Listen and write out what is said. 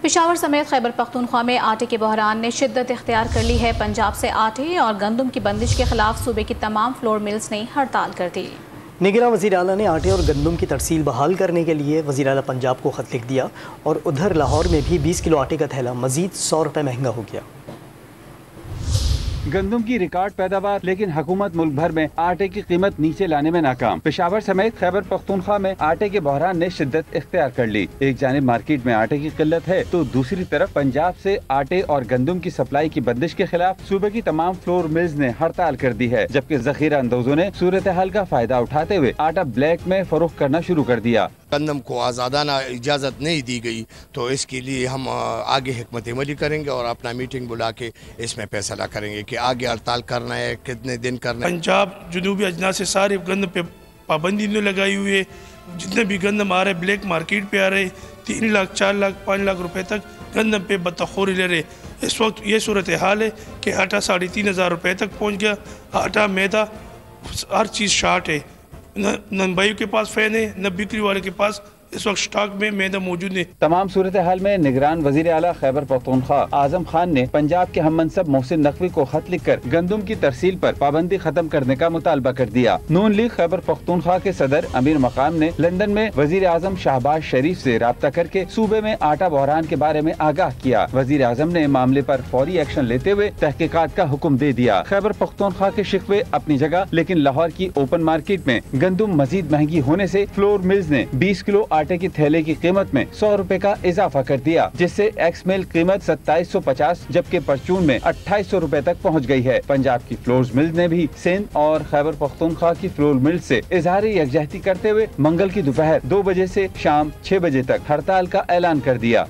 پشاور سمیت خیبر پختونخوا میں آٹے کے بحران نے شدت اختیار کر لی ہے۔ پنجاب سے آٹے اور گندم کی بندش کے خلاف صوبے کی تمام فلور ملز نے ہڑتال کر دی۔ نگراں وزیر اعلیٰ نے آٹے اور گندم کی ترسیل بحال کرنے کے لیے وزیر اعلیٰ پنجاب کو خط لکھ دیا اور ادھر لاہور میں بھی 20 کلو آٹے کا تھیلا مزید 100 روپے مہنگا ہو گیا۔ گندم کی ریکارڈ پیداوار، لیکن حکومت ملک بھر میں آٹے کی قیمت نیچے لانے میں ناکام۔ پشاور سمیت خیبر پختونخوا میں آٹے کے بحران نے شدت اختیار کر لی۔ ایک جانب مارکیٹ میں آٹے کی قلت ہے تو دوسری طرف پنجاب سے آٹے اور گندم کی سپلائی کی بندش کے خلاف صوبے کی تمام فلور ملز نے ہڑتال کر دی ہے، جبکہ ذخیرہ اندوزوں نے صورتحال کا فائدہ اٹھاتے ہوئے آٹا بلیک میں فروخت کرنا شروع کر دیا۔ گندم کو آزادانہ اجازت نہیں دی گئی تو اس کے لیے ہم آگے حکمت عملی کریں گے اور اپنا میٹنگ بلا کے اس میں فیصلہ کریں گے کہ آگے ہڑتال کرنا ہے، کتنے دن کرنا ہے۔ پنجاب جنوبی اجناس سے سارے گندم پہ پابندی نے لگائی ہوئی ہے۔ جتنے بھی گندم آ رہے بلیک مارکیٹ پہ آ رہے 3 لاکھ 4 لاکھ 5 لاکھ روپے تک گندم پہ بتخوری لے رہے۔ اس وقت یہ صورتحال ہے کہ آٹا 3,500 روپے تک پہنچ گیا۔ آٹا میدا ہر چیز شارٹ ہے، نہ بھائیوں کے پاس فین ہے نہ بکری والے کے پاس اس وقت سٹاک میں میدا موجود ہے۔ تمام صورتحال میں نگران وزیر اعلیٰ خیبر پختونخوا اعظم خان نے پنجاب کے ہم منصب محسن نقوی کو خط لکھ کر گندم کی ترسیل پر پابندی ختم کرنے کا مطالبہ کر دیا۔ نون لیگ خیبر پختونخوا کے صدر امیر مقام نے لندن میں وزیر اعظم شہباز شریف سے رابطہ کر کے صوبے میں آٹا بحران کے بارے میں آگاہ کیا۔ وزیر اعظم نے معاملے پر فوری ایکشن لیتے ہوئے تحقیقات کا حکم دے دیا۔ خیبر پختونخوا کے شکوے اپنی جگہ، لیکن لاہور کی اوپن مارکیٹ میں گندم مزید مہنگی ہونے سے فلور ملز نے 20 کلو آٹے کی تھیلے کی قیمت میں 100 روپے کا اضافہ کر دیا، جس سے ایکس میل قیمت 2750 جبکہ پرچون میں 2800 روپے تک پہنچ گئی ہے۔ پنجاب کی فلورز ملز نے بھی سندھ اور خیبر پختونخوا کی فلور ملز سے اظہار یکجہتی کرتے ہوئے منگل کی دوپہر 2 بجے سے شام 6 بجے تک ہڑتال کا اعلان کر دیا۔